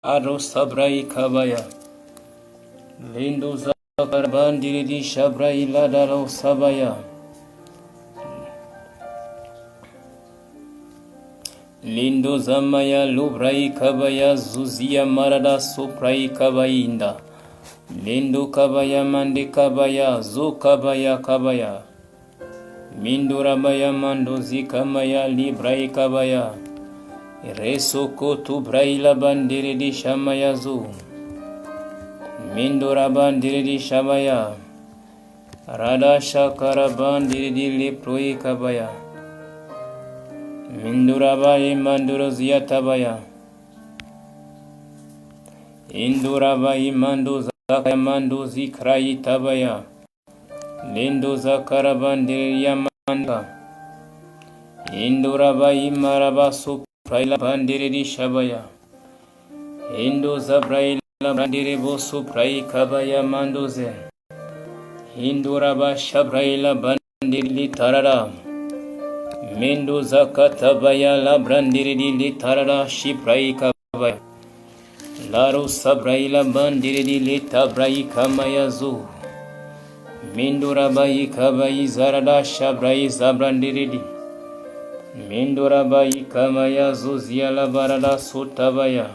Aro sabrai kabaya. Lindo zakaraban diridi shabrai ladaro sabaya. Lindo zamaya lubrai kabaya zuzia marada suprai kabainda. Lindo kabaya mande kabaya zo kabaya kabaya. Mindurabaya mando zikamaya librai kabaya. Resoko tu braila bandiri di shamaya zu. Mindura bandiri di shamaya. Rada shakara bandiri di liproi kabaya. Mindura bayi manduro ziyatabaya. Indura bayi mando zakaya mando zikrai tabaya. Lindo zakara bandiri yamanda. Indura bayi maraba sup. Praila bandiri di shabaya. Indo zabraila bandiri bosu prai kabaya mandoze. Hinduraba shabraila bandiri li tarara. Mendo zakatabaya la bandiri li tarara shiprai kabaya. Laro sabraila bandiri li tabrai kamaya zu. Mindurabai kabai zarada shabrai zabrandiri di. Mindurabai kamaya zuzia la barada sotabaya.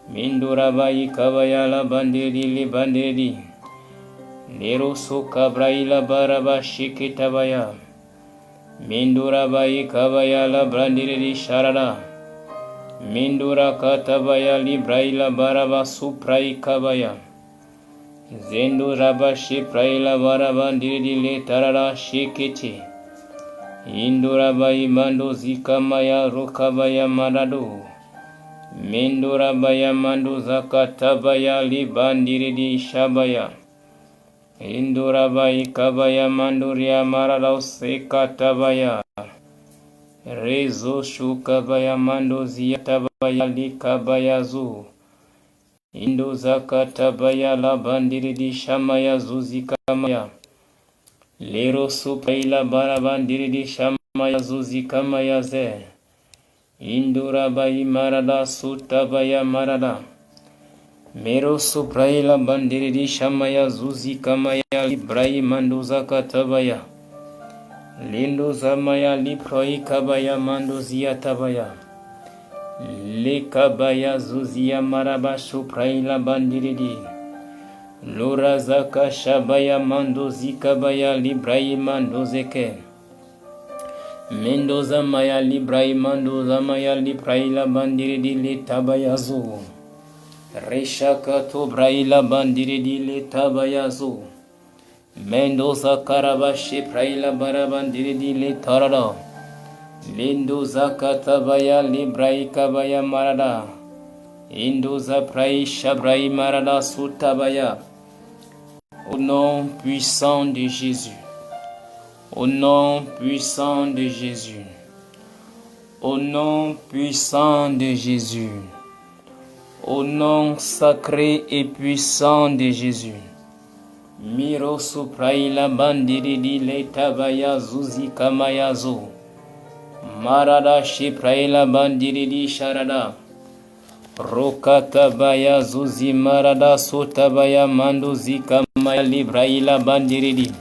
Mindurabai kabaya la bandedi li bandedi. Nero so kabrai la baraba shikitabaya. Mindurabai kabaya la bandedi sharada. Mindura katabaya li braila baraba suprai kabaya. Zendu raba shiprai la baraba ndidi li tarara shikiti. Indurabai mando zikamaya rokabaya marado. Mindurabaya mando zakatabaya libandiridi shabaya. Indurabai kabaya manduria marado sekatabaya. Rezo shukabaya mando ziyatabaya likabaya zu. Indo zakatabaya labandiridi shamaya zuzikamaya. Lero supaila barabandiri di shamaya zuzi kamaya ze. Indura bayi marada sutabaya marada. Mero supraila bandiri di shamaya zuzi kamaya librai manduza katabaya. Lindo zamaya liproi kabaya manduzia tabaya. Likabaya zuzia maraba supraila bandiri di. Lura zaka shabaya mando zikabaya librai mando zeke. Mendoza maya librai mando zamaya librai la bandiri di le tabaya zo. Reshaka to braila bandiri di le tabaya zo. Mendoza karabashi praila barabandiri di le tarada. Lindoza katabaya librai kabaya marada. Indoza prai shabrai marada sutabaya. Au nom puissant de Jésus. Au nom puissant de Jésus. Au nom puissant de Jésus. Au nom sacré et puissant de Jésus. Miro supraila bandiri di letabaya zuzi kamayazo. Marada shipraila bandiri di sharada. Rokatabaya zuzi marada sotabaya mando zikamaya libraila bandiridi.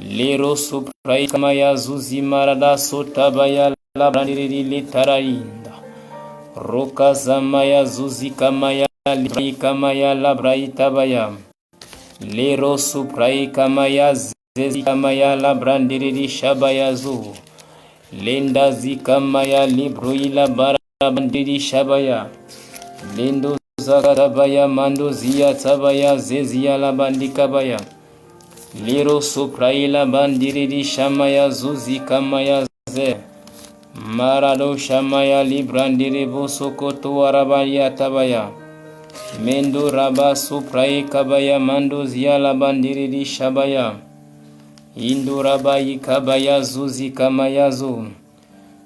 Lero suprai kamaya zuzi marada sotabaya labrandiridi litarainda. Rokazamaya zuzi kamaya librai kamaya labrai tabaya. Lero suprai kamaya zezi kamaya labrandiridi shabaya zu. Lenda zikamaya libruila barabandiri shabaya. Lindo zakatabaya mando zia tabaya zezia la bandikabaya. Liro supraila bandiridi shamaya zuzi kamaya ze. Marado shamaya librandiri bosokoto warabaya tabaya. Mendo raba suprai kabaya mando zia la bandiridi shabaya. Indo rabayi kabaya zuzi kamaya zo.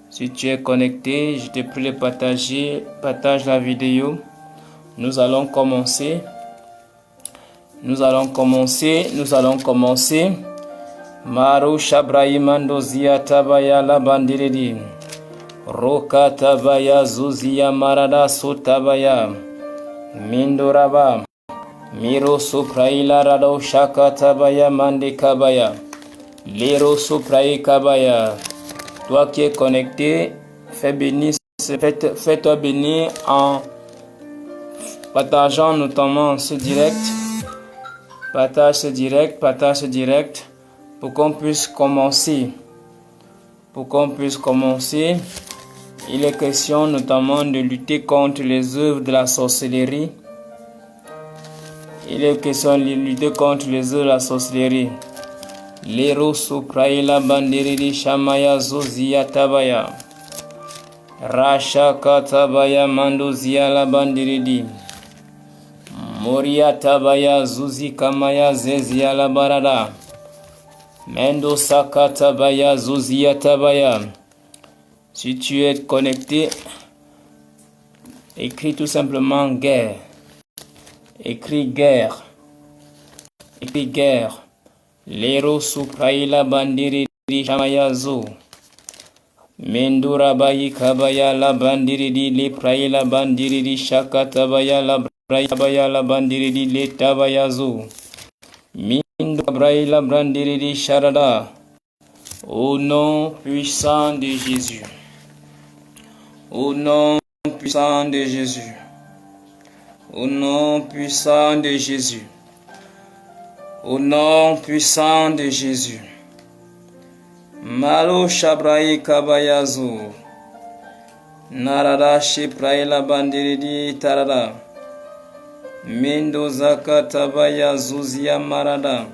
Si tu es connecté, je te prie de partager, partage la vidéo. Nous allons commencer. Maru shabraimando zia tabaya la bandiridi. Rokatabaya Zuzia Marada Sotabaya Mindoraba Miro Supraila Rado Shakatabaya Mandekabaya Lero Supraikabaya. Toi qui es connecté, fais-toi bénir en partageant notamment ce direct. Partage ce direct pour qu'on puisse commencer. Il est question notamment de lutter contre les œuvres de la sorcellerie. Lero Supraila Bandiridi Shamaya Zuzia Tabaya Rasha Katabaya Manduzia la Bandiridi Moria Tabaya Zuzi Kamaya Zezia la Barada Mendo Sakatabaya Zuzia Tabaya. Si tu es connecté, écris tout simplement guerre. Écris guerre. Lero Supraila Bandiri Shamayazo Mendura Bayi Kabaya la Bandiri Le Praila Bandiri Shakatabaya la Brayabaya la Bandiri Le Tabayazo Mindura Braila Bandiri Sharada. Au nom puissant de Jésus. Au nom puissant de Jésus. Au nom puissant de Jésus. Au nom puissant de Jésus. Malo Shabraï Kabayazo. Narada Shipraïla Bandiridi Tarada. Mendo Zakatabaya Zuzia Marada.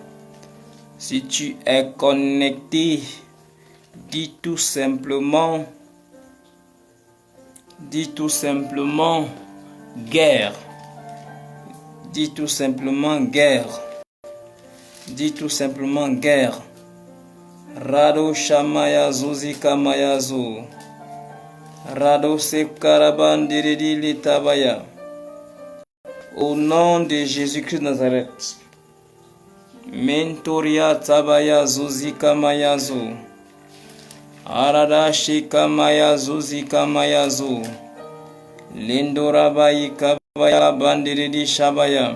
Si tu es connecté, dis tout simplement guerre. Dis tout simplement guerre. Rado Shamaya Zuzika Mayazo. Rado Sekarabandiridi Litabaya. Au nom de Jésus-Christ de Nazareth. Mentoria Tabaya Zuzika Mayazo. Arada Shika Maya Zuzika Mayazo. Lindorabayi Kabaya Bandiridi Shabaya.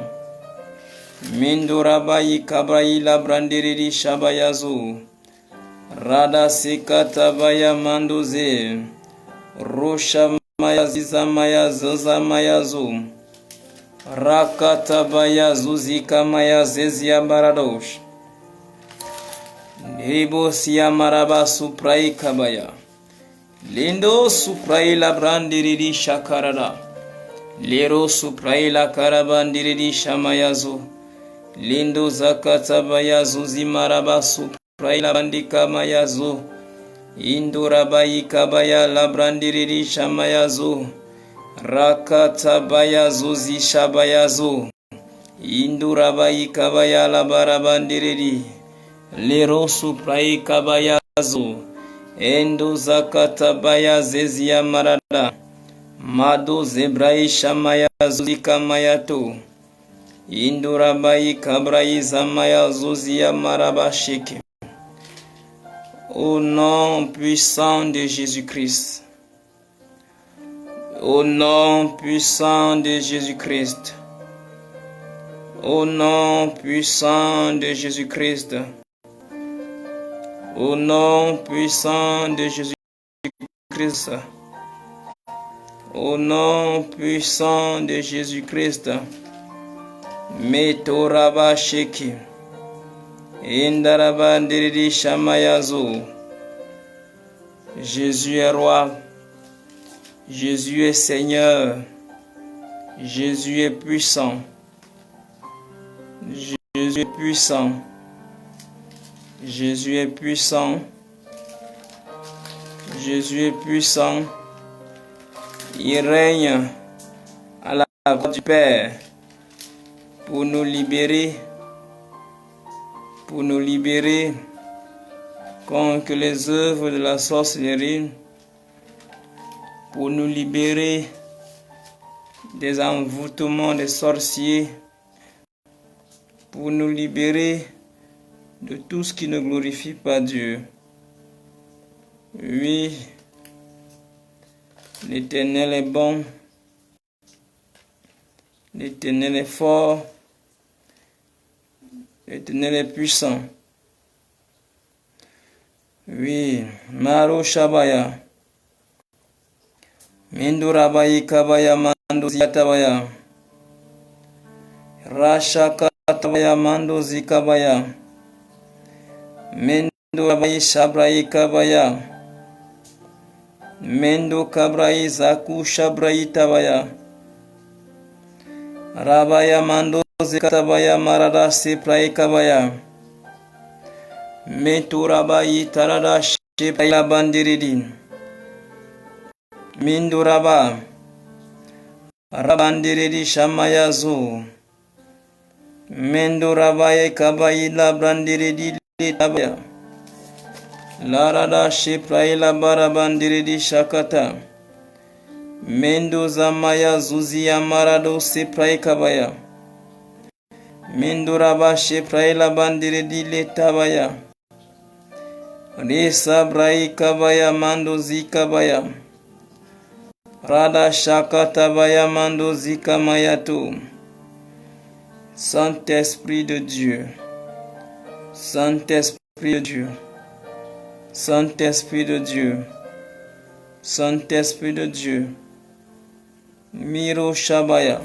Mindorabayi Kabayi la Brandiridi Shabayazo. Rada Sekatabaya Mandoze. Rosha Maya Ziza Maya Zoza Mayazo. Rakatabaya Zuzika Maya Zezia Baradosh. Nebo Sia Maraba Suprai Kabaya. Lindo Suprai la Brandiridi Shakarada. Lero Suprai la Karabandiridi Shamayazo. Lindo Zakatabaya Zuzi Maraba Suprai la Bandika Mayazo. Indurabayi Kabaya la Brandiridi Shamayazo. Rakatabaya Zuzi Shabayazo. Indurabayi Kabaya la Barabandiridi. Lero Suprai Kabayazo. Endo Zakatabaya Zezia Marada. Mado Zebrai Shamaya Zuzika Mayato. Indurabayi Kabrai Zamaya Zuzia Marabashike. Au nom puissant de Jésus-Christ. Au nom puissant de Jésus-Christ. Au nom puissant de Jésus-Christ. Au nom puissant de Jésus-Christ. Au nom puissant de Jésus-Christ. Metoraba Sheki. Indaraba Ndiridi Shamayazo. Jésus est roi. Jésus est Seigneur. Jésus est puissant. Jésus est puissant. Jésus est puissant. Jésus est puissant. Il règne à la voix du Père pour nous libérer contre les œuvres de la sorcellerie, pour nous libérer des envoûtements des sorciers, pour nous libérer de tout ce qui ne glorifie pas Dieu. Oui, L'Éternel est bon. L'Éternel est fort. L'Éternel est puissant. Oui, Maro Shabaya. Mindurabayi Kabaya Mando Ziatabaya. Rashakatabaya Mando Zikabaya. Mindurabayi Shabrayi Kabaya. Mendo Kabrayi Zaku Shabrayi Tabaya. Rabaya Mando Zikatabaya Marada Seprayi Kabaya. Meturabayi Tarada Sheprayi Bandiridin. Minduraba Rabandiridi Shamayazu Mendurabaye Kabayila Brandiridi Tabaya Larada Shepraila Barabandiridi Shakata Mendo Zamaya Zuzia Marado Seprai Kabaya Menduraba Shepraila Bandiridi Letabaya Risa Brai Kabaya Mando Zikabaya Rada Shakatabaya Mando Zika Mayato. Saint-Esprit de Dieu. Saint-Esprit de Dieu. Saint-Esprit de Dieu. Saint-Esprit de Dieu. Miro Shabaya.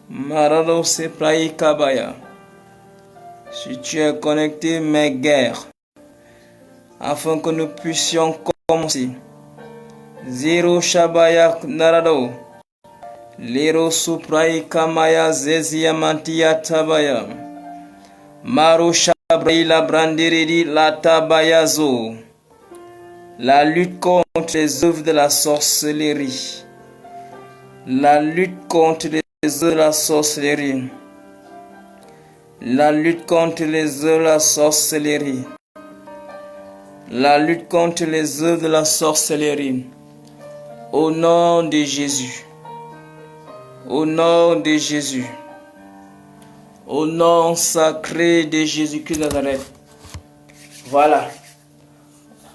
Marado Seprayi Kabaya. Si tu es connecté, mes guerres, afin que nous puissions commencer. Zero Shabaya Narado Lero Suprai Kamaya Zezia Mantia Tabaya Maro Shabraila Brandiridi La Tabayazo. La lutte contre les œuvres de la sorcellerie. La lutte contre les œuvres de la sorcellerie. La lutte contre les œuvres de la sorcellerie. La lutte contre les œuvres de la sorcellerie. Au nom de Jésus. Au nom de Jésus. Au nom sacré de Jésus-Christ de Nazareth. Voilà.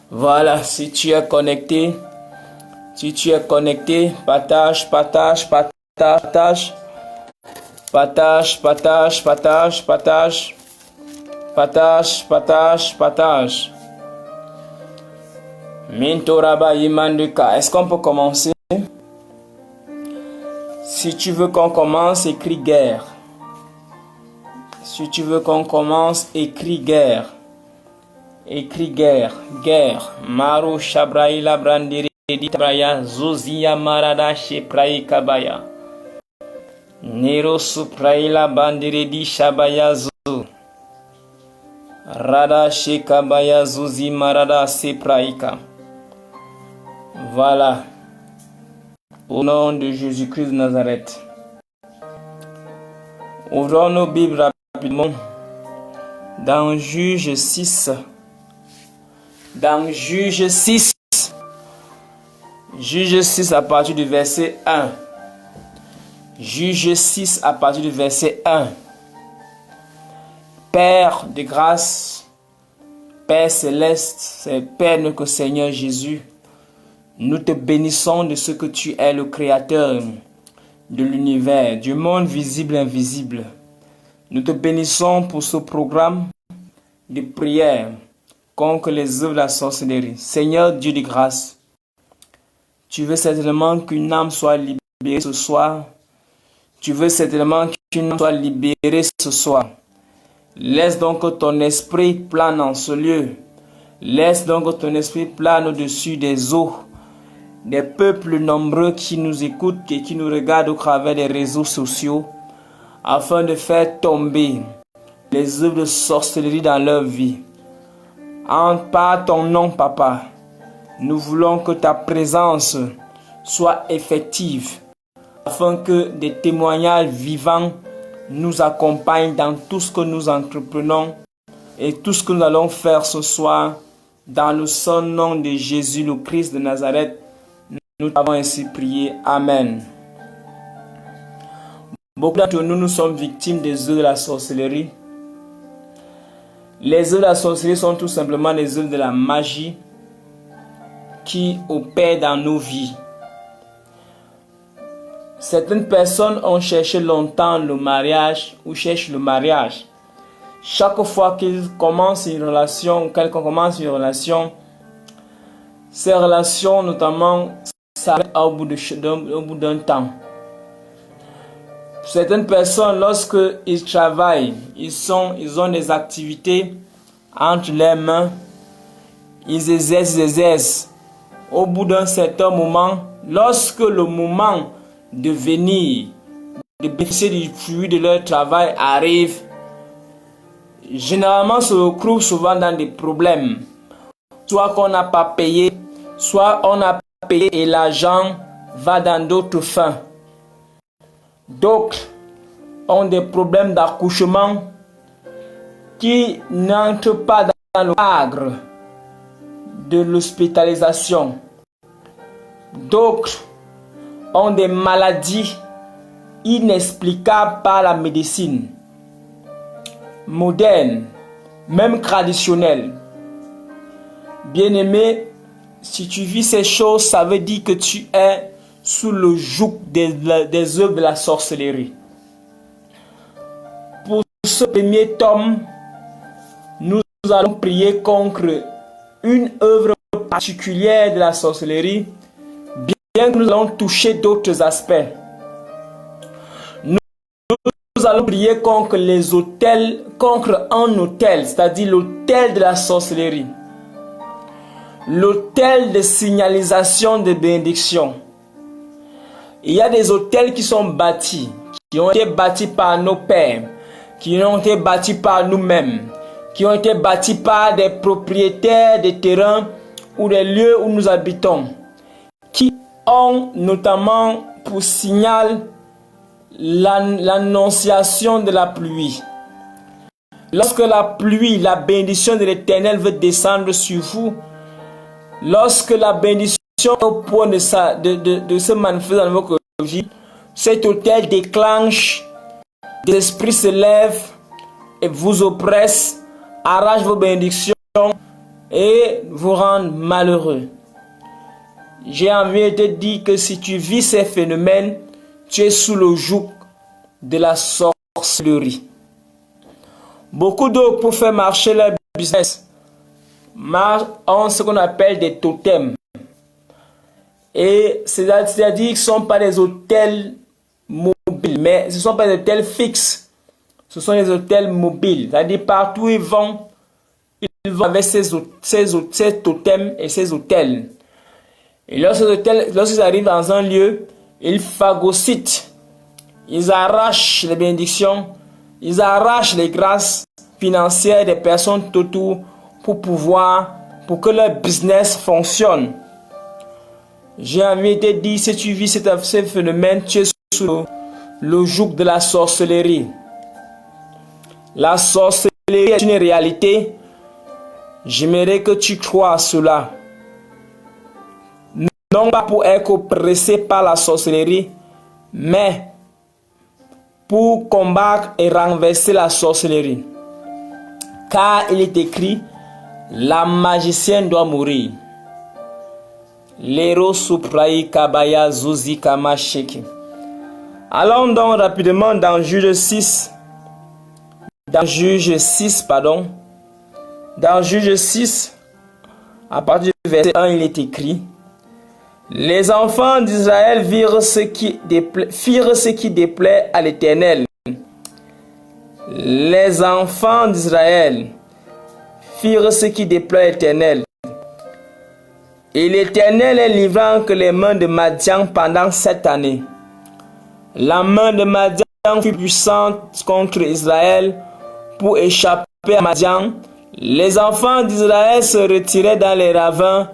Voilà, si tu es connecté, partage, partage, partage, partage, partage, partage, partage, partage, partage, partage. Mintoraba Yimanduka. Est-ce qu'on peut commencer? Si tu veux qu'on commence, écris guerre. Si tu veux qu'on commence, écris guerre. Écris guerre. Guerre. Maro Shabraila Brandiri Braya Zozia Marada Sheprayi Kabaya. Nero Supraila Bandiredi Shabaya Zu. Rada Shekabaya Zuzi Marada Sepraika. Voilà. Au nom de Jésus-Christ de Nazareth. Ouvrons nos Bibles rapidement. Dans Juge 6. Dans Juge 6. Juge 6 à partir du verset 1. Juge 6 à partir du verset 1. Père de grâce, Père céleste, c'est Père notre Seigneur Jésus. Nous te bénissons de ce que tu es le créateur de l'univers, du monde visible et invisible. Nous te bénissons pour ce programme de prière contre les œuvres de la sorcellerie. Seigneur Dieu de grâce, tu veux certainement qu'une âme soit libérée ce soir. Tu veux certainement qu'une âme soit libérée ce soir. Laisse donc que ton esprit plane en ce lieu. Laisse donc que ton esprit plane au-dessus des eaux. Des peuples nombreux qui nous écoutent et qui nous regardent au travers des réseaux sociaux, afin de faire tomber les œuvres de sorcellerie dans leur vie. Par ton nom, Papa, nous voulons que ta présence soit effective, afin que des témoignages vivants nous accompagnent dans tout ce que nous entreprenons et tout ce que nous allons faire ce soir, dans le saint nom de Jésus le Christ de Nazareth. Nous avons ainsi prié. Amen. Beaucoup d'entre nous, nous sommes victimes des œuvres de la sorcellerie. Les œuvres de la sorcellerie sont tout simplement les œuvres de la magie qui opèrent dans nos vies. Certaines personnes ont cherché longtemps le mariage ou cherchent le mariage. Chaque fois qu'ils commencent une relation, quelqu'un commence une relation, ces relations notamment s'arrêtent au bout d'un temps. Certaines personnes, lorsqu'ils travaillent, ils ont des activités entre les mains, ils exercent. Au bout d'un certain moment, lorsque le moment de venir, de bénéficier du fruit de leur travail arrive, généralement se retrouvent souvent dans des problèmes. Soit qu'on n'a pas payé, soit on a payé et l'argent va dans d'autres fins. D'autres ont des problèmes d'accouchement qui n'entrent pas dans le cadre de l'hospitalisation. D'autres ont des maladies inexplicables par la médecine moderne, même traditionnelle. Bien-aimé, si tu vis ces choses, ça veut dire que tu es sous le joug des œuvres de la sorcellerie. Pour ce premier tome, nous allons prier contre une œuvre particulière de la sorcellerie, bien que nous allons toucher d'autres aspects. Nous allons prier contre les autels, contre un autel, c'est-à-dire l'autel de la sorcellerie, l'autel de signalisation de bénédiction. Il y a des autels qui sont bâtis, qui ont été bâtis par nos pères, qui ont été bâtis par nous-mêmes, qui ont été bâtis par des propriétaires des terrains ou des lieux où nous habitons, qui ont notamment pour signal l'annonciation de la pluie. Lorsque la pluie, la bénédiction de l'Éternel veut descendre sur vous, lorsque la bénédiction est au point de se manifester dans votre vie, cet autel déclenche, des esprits se lèvent et vous oppressent, arrachent vos bénédictions et vous rendent malheureux. J'ai envie de te dire que si tu vis ces phénomènes, tu es sous le joug de la sorcellerie. Beaucoup d'autres, pour faire marcher leur business, ont ce qu'on appelle des totems. Et c'est-à-dire qu'ils ne sont pas des hôtels mobiles, mais ce ne sont pas des hôtels fixes. Ce sont des hôtels mobiles. C'est-à-dire partout où ils vont avec ces totems et ces hôtels. Et lorsqu'ils arrivent dans un lieu, ils phagocytent, ils arrachent les bénédictions, ils arrachent les grâces financières des personnes autour pour que leur business fonctionne. J'ai envie de te dire, si tu vis ce phénomène, tu es sous le joug de la sorcellerie. La sorcellerie est une réalité. J'aimerais que tu crois à cela. Non pas pour être oppressé par la sorcellerie, mais pour combattre et renverser la sorcellerie. Car il est écrit, la magicienne doit mourir. Lero suprai kabaya zuzi kama sheki. Allons donc rapidement dans Juge 6. Dans Juge 6, à partir du verset 1, il est écrit: les enfants d'Israël firent ce qui déplaît à l'Éternel. Les enfants d'Israël firent ce qui déplaît à l'Éternel. Et l'Éternel les livra entre les mains de Madian pendant 7 années. La main de Madian fut puissante contre Israël. Pour échapper à Madian, les enfants d'Israël se retiraient dans les ravins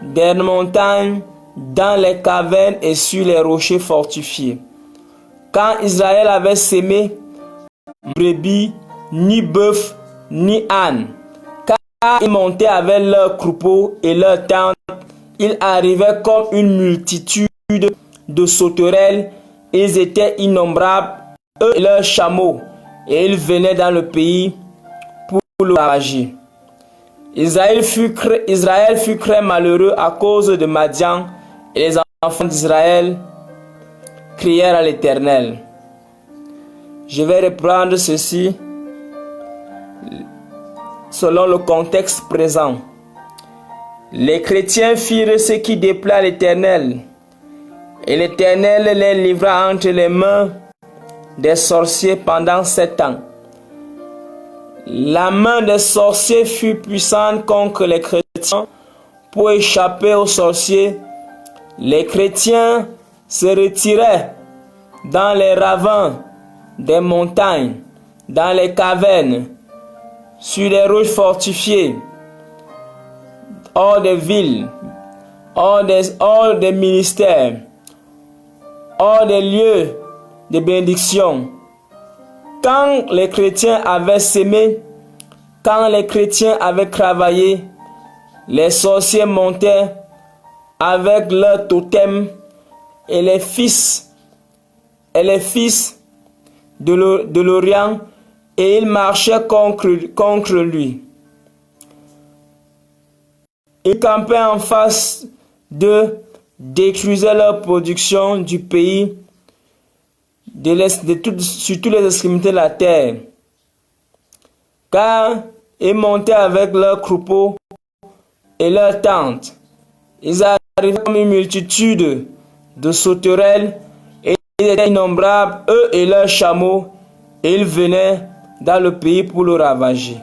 des montagnes, dans les cavernes et sur les rochers fortifiés. Quand Israël avait sémé, brebis, ni bœuf, ni âne, car ils montaient avec leurs troupeaux et leurs tentes, ils arrivaient comme une multitude de sauterelles, ils étaient innombrables, eux et leurs chameaux, et ils venaient dans le pays pour le ravager. Israël fut très malheureux à cause de Madian, et les enfants d'Israël crièrent à l'Éternel. Je vais reprendre ceci selon le contexte présent. Les chrétiens firent ce qui déplaît à l'Éternel, et l'Éternel les livra entre les mains des sorciers pendant 7 ans. La main des sorciers fut puissante contre les chrétiens. Pour échapper aux sorciers, les chrétiens se retiraient dans les ravins des montagnes, dans les cavernes, sur les roches fortifiées, hors des villes, hors des ministères, hors des lieux de bénédiction. Quand les chrétiens avaient sémé, quand les chrétiens avaient travaillé, les sorciers montaient avec leurs totems et les fils de l'Orient, et ils marchaient contre lui. Ils campaient en face d'eux, détruisaient leur production du pays sur toutes les extrémités de la terre. Car ils montaient avec leurs troupeaux et leurs tentes. Ils arrivaient comme une multitude de sauterelles, et ils étaient innombrables, eux et leurs chameaux, et ils venaient dans le pays pour le ravager.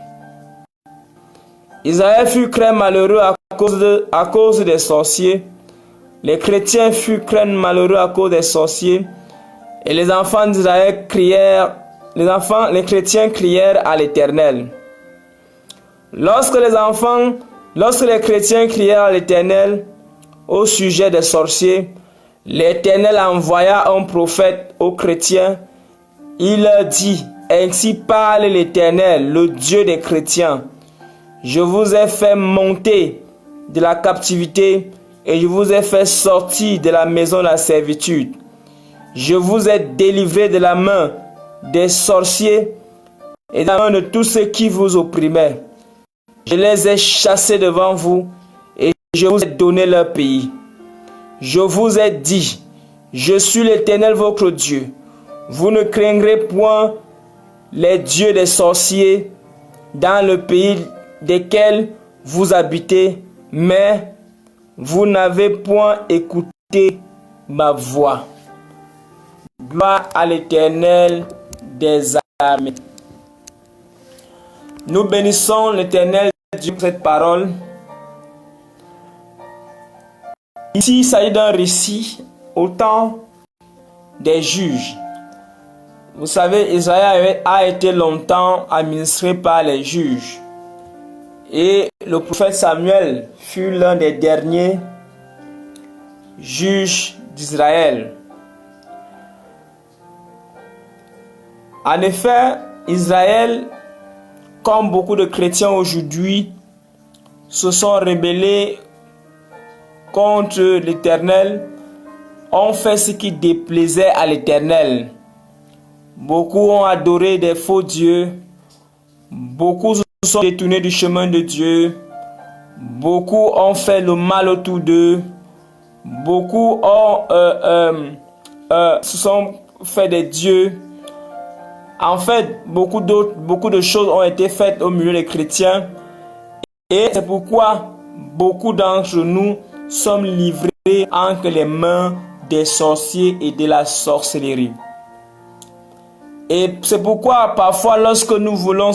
Israël fut très malheureux à cause des sorciers. Les chrétiens furent très malheureux à cause des sorciers. Et les enfants d'Israël les chrétiens crièrent à l'Éternel. Lorsque les chrétiens crièrent à l'Éternel au sujet des sorciers, l'Éternel envoya un prophète aux chrétiens. Il leur dit: ainsi parle l'Éternel, le Dieu des chrétiens. Je vous ai fait monter de la captivité et je vous ai fait sortir de la maison de la servitude. Je vous ai délivré de la main des sorciers et de la main de tous ceux qui vous opprimaient. Je les ai chassés devant vous et je vous ai donné leur pays. Je vous ai dit: je suis l'Éternel votre Dieu. Vous ne craindrez point les dieux des sorciers dans le pays desquels vous habitez, mais vous n'avez point écouté ma voix. Gloire à l'Éternel des armées. Nous bénissons l'Éternel Dieu pour cette parole. Ici, il s'agit d'un récit au temps des juges. Vous savez, Israël a été longtemps administré par les juges. Et le prophète Samuel fut l'un des derniers juges d'Israël. En effet, Israël, comme beaucoup de chrétiens aujourd'hui, se sont rebellés contre l'Éternel, ont fait ce qui déplaisait à l'Éternel. Beaucoup ont adoré des faux dieux, beaucoup se sont détournés du chemin de Dieu, beaucoup ont fait le mal autour d'eux, beaucoup se sont fait des dieux. En fait, beaucoup de choses ont été faites au milieu des chrétiens, et c'est pourquoi beaucoup d'entre nous sommes livrés entre les mains des sorciers et de la sorcellerie. Et c'est pourquoi parfois lorsque nous voulons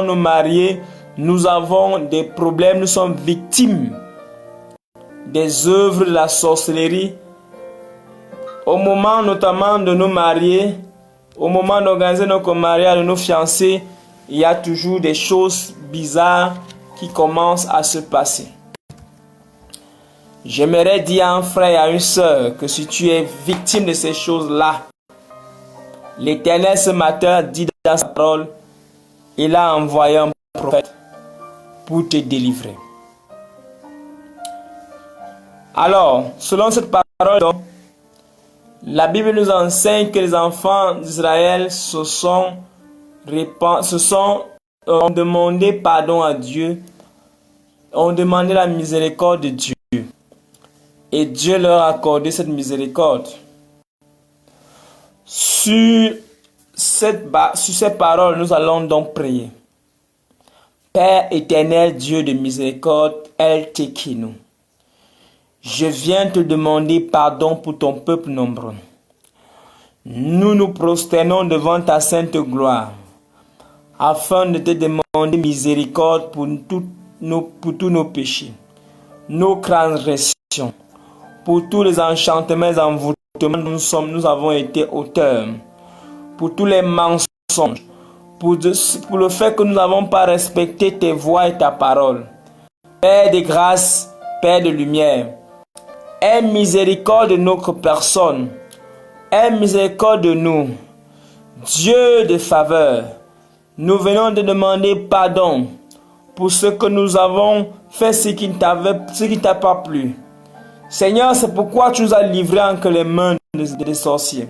nous marier, nous avons des problèmes, nous sommes victimes des œuvres de la sorcellerie. Au moment notamment de nous marier, au moment d'organiser notre mariage, de nos fiancés, il y a toujours des choses bizarres qui commencent à se passer. J'aimerais dire à un frère et à une sœur que si tu es victime de ces choses-là, l'Éternel ce matin dit dans sa parole, il a envoyé un prophète pour te délivrer. Alors, selon cette parole, donc, la Bible nous enseigne que les enfants d'Israël ont demandé pardon à Dieu, ont demandé la miséricorde de Dieu. Et Dieu leur a accordé cette miséricorde. Sur ces paroles, nous allons donc prier. Père éternel, Dieu de miséricorde, El Tekinu, je viens te demander pardon pour ton peuple nombreux. Nous nous prosternons devant ta sainte gloire, afin de te demander miséricorde pour tous nos péchés, nos transgressions, pour tous les enchantements et envoûtements dont nous avons été auteurs, pour tous les mensonges, pour le fait que nous n'avons pas respecté tes voies et ta parole. Père de grâce, Père de lumière, aie miséricorde de notre personne, aie miséricorde de nous. Dieu de faveur, nous venons de demander pardon pour ce que nous avons fait, ce qui ne t'a pas plu. Seigneur, c'est pourquoi tu nous as livrés entre les mains des sorciers.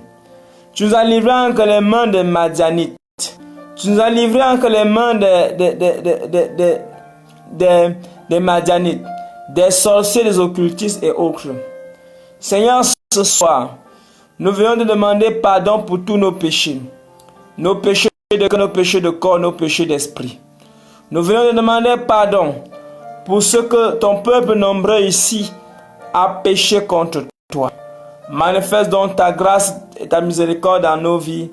Tu nous as livrés entre les mains des Madianites. Tu nous as livrés entre les mains des Madianites, des sorciers, des occultistes et autres. Seigneur, ce soir, nous venons de demander pardon pour tous nos péchés. Nos péchés de cœur, nos péchés de corps, nos péchés d'esprit. Nous venons de demander pardon pour ce que ton peuple nombreux ici a péché contre toi. Manifeste donc ta grâce et ta miséricorde dans nos vies,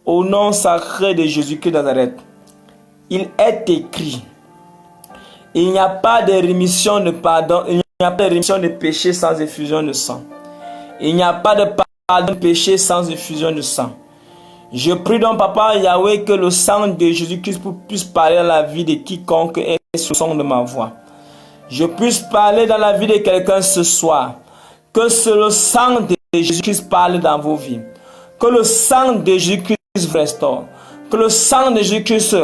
au nom sacré de Jésus-Christ de Nazareth. Il est écrit, il n'y a pas de rémission de pardon, il n'y a pas de rémission de péché sans effusion de sang. Il n'y a pas de pardon de péché sans effusion de sang. Je prie donc, Papa Yahweh, que le sang de Jésus-Christ puisse parler dans la vie de quiconque est sous le son de ma voix. Je puisse parler dans la vie de quelqu'un ce soir. Que le sang de Jésus-Christ parle dans vos vies. Que le sang de Jésus-Christ vous restaure. Que le sang de Jésus-Christ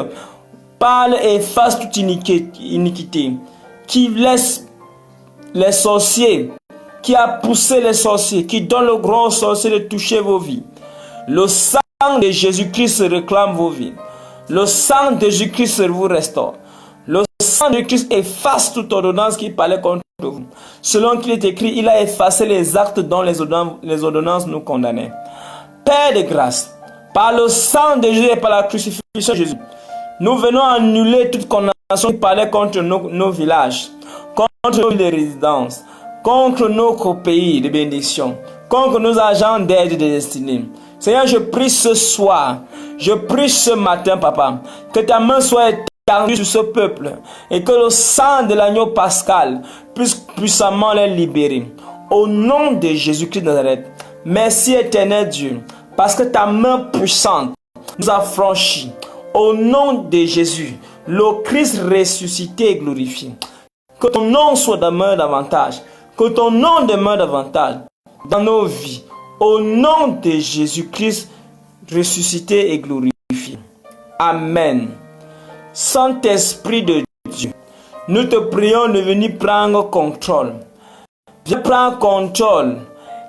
parle et efface toute iniquité. Qui laisse les sorciers, qui a poussé les sorciers, qui donne le grand sorcier de toucher vos vies. Le sang de Jésus-Christ réclame vos vies. Le sang de Jésus-Christ vous restaure. Le sang de Christ efface toute ordonnance qui parlait contre vous. Selon qu'il est écrit, il a effacé les actes dont les ordonnances nous condamnaient. Père de grâce, par le sang de Jésus et par la crucifixion de Jésus, nous venons annuler toute condamnation qui parlait contre nos villages, contre nos résidences, contre notre pays de bénédiction, contre nos agents d'aide et de destinée. Seigneur, je prie ce soir, je prie ce matin, Papa, que ta main soit étendue sur ce peuple et que le sang de l'agneau pascal puisse puissamment les libérer. Au nom de Jésus-Christ de Nazareth, merci éternel Dieu, parce que ta main puissante nous a franchis. Au nom de Jésus, le Christ ressuscité et glorifié. Que ton nom soit demeure davantage, que ton nom demeure davantage dans nos vies. Au nom de Jésus-Christ, ressuscité et glorifié. Amen. Saint-Esprit de Dieu, nous te prions de venir prendre contrôle. Viens prendre contrôle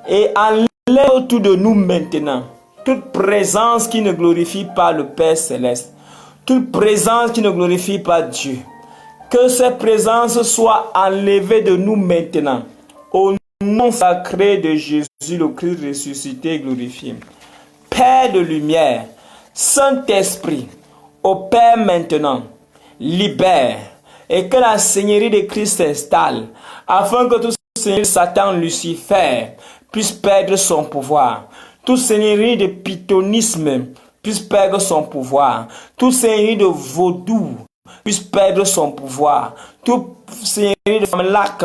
et enlève autour de nous maintenant toute présence qui ne glorifie pas le Père Céleste. Toute présence qui ne glorifie pas Dieu. Que cette présence soit enlevée de nous maintenant. Au nom sacré de Jésus, le Christ ressuscité et glorifié. Père de lumière, Saint-Esprit, opère maintenant, libère, et que la Seigneurie de Christ s'installe, afin que tout seigneur Satan Lucifer puisse perdre son pouvoir. Toute seigneurie de pythonisme puisse perdre son pouvoir. Toute seigneurie de vaudou puisse perdre son pouvoir. Toute seigneurie de femme lac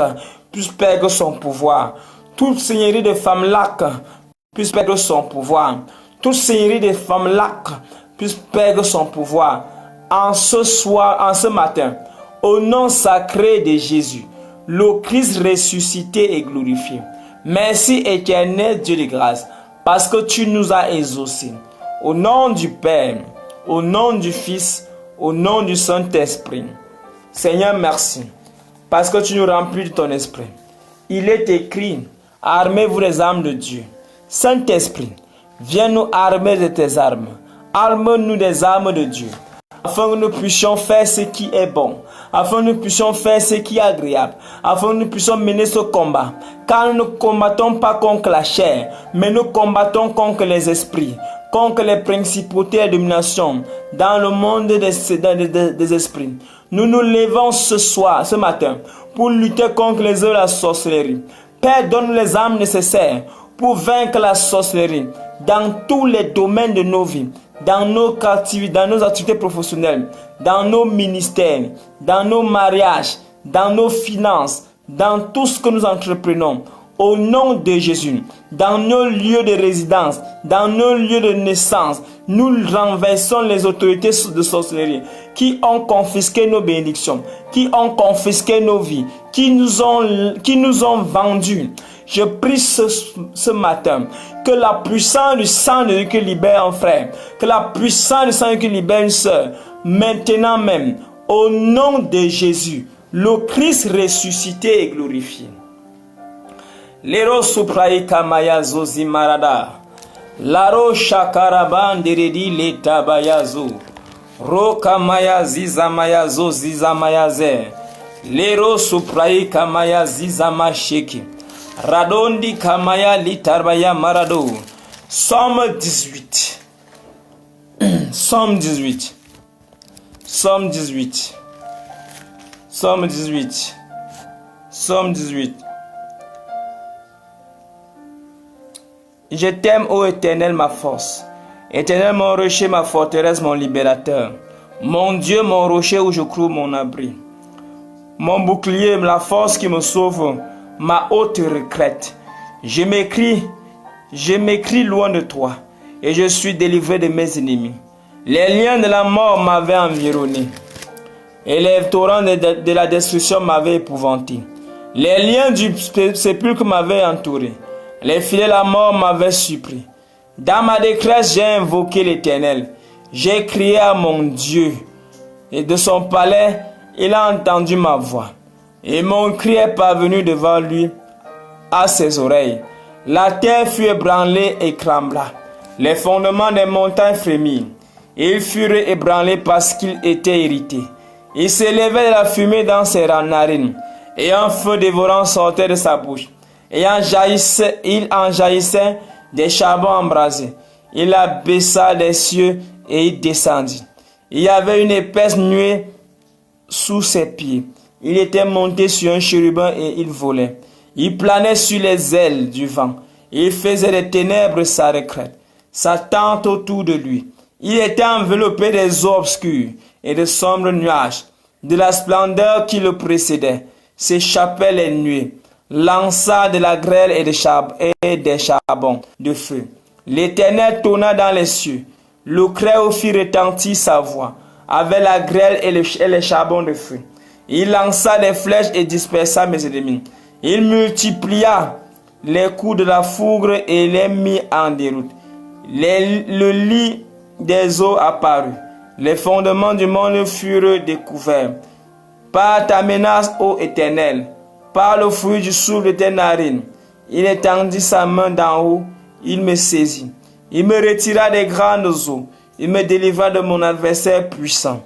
puisse perdre son pouvoir. Toute seigneurie de femme lac puisse perdre son pouvoir. Toute seigneurie de femme lac puisse perdre son pouvoir. En ce soir, en ce matin, au nom sacré de Jésus, le Christ ressuscité et glorifié. Merci éternel Dieu de grâce, parce que tu nous as exaucés. Au nom du Père, au nom du Fils, au nom du Saint-Esprit. Seigneur, merci, parce que tu nous remplis de ton esprit. Il est écrit, armez-vous les armes de Dieu. Saint-Esprit, viens nous armer de tes armes. Arme-nous des armes de Dieu, afin que nous puissions faire ce qui est bon, afin que nous puissions faire ce qui est agréable, afin que nous puissions mener ce combat. Car nous ne combattons pas contre la chair, mais nous combattons contre les esprits, contre les principautés et dominations dans le monde des esprits. Nous nous levons ce matin, pour lutter contre les œuvres de la sorcellerie. Père, donne les armes nécessaires pour vaincre la sorcellerie dans tous les domaines de nos vies, dans nos activités professionnelles, dans nos ministères, dans nos mariages, dans nos finances, dans tout ce que nous entreprenons. Au nom de Jésus, dans nos lieux de résidence, dans nos lieux de naissance, nous renversons les autorités de sorcellerie qui ont confisqué nos bénédictions, qui ont confisqué nos vies, qui nous ont vendus. Je prie ce matin que la puissance du sang de Dieu qui libère un frère, que la puissance du sang qui libère une sœur, maintenant même, au nom de Jésus, le Christ ressuscité et glorifié. Lero suprai kamaya zozi marada. Laro shakaraban deredi leta bayazo. Ro kamaya zizamaya zo zizamaya ze. Lero suprai kamaya zizama sheki. Radondi kamaya litarbaya marado. Somme 18. Somme 18. Somme 18. Somme 18. Somme 18. Je t'aime, ô Éternel, ma force. Éternel, mon rocher, ma forteresse, mon libérateur. Mon Dieu, mon rocher où je crois mon abri. Mon bouclier, la force qui me sauve, ma haute retraite. Je m'écris loin de toi, et je suis délivré de mes ennemis. Les liens de la mort m'avaient environné, et les torrents de la destruction m'avaient épouvanté. Les liens du sépulcre m'avaient entouré. Les filets de la mort m'avaient surpris. Dans ma détresse, j'ai invoqué l'Éternel. J'ai crié à mon Dieu. Et de son palais, il a entendu ma voix. Et mon cri est parvenu devant lui à ses oreilles. La terre fut ébranlée et trembla. Les fondements des montagnes frémirent. Et ils furent ébranlés parce qu'ils étaient irrités. Il s'élevait de la fumée dans ses narines. Et un feu dévorant sortait de sa bouche. Il en jaillissait des charbons embrasés. Il abaissa des cieux et il descendit. Il y avait une épaisse nuée sous ses pieds. Il était monté sur un chérubin et il volait. Il planait sur les ailes du vent. Il faisait des ténèbres sa retraite, sa tente autour de lui. Il était enveloppé des eaux obscures et de sombres nuages. De la splendeur qui le précédait s'échappaient les nuées. Lança de la grêle et des charbons de feu. L'Éternel tonna dans les cieux. Le creux fit retentir sa voix, avec la grêle et les charbons de feu. Il lança des flèches et dispersa mes ennemis. Il multiplia les coups de la foudre et les mit en déroute. Le lit des eaux apparut. Les fondements du monde furent découverts. Par ta menace, ô Éternel, par le fruit du souffle de tes narines, il étendit sa main d'en haut, il me saisit. Il me retira des grandes eaux, il me délivra de mon adversaire puissant.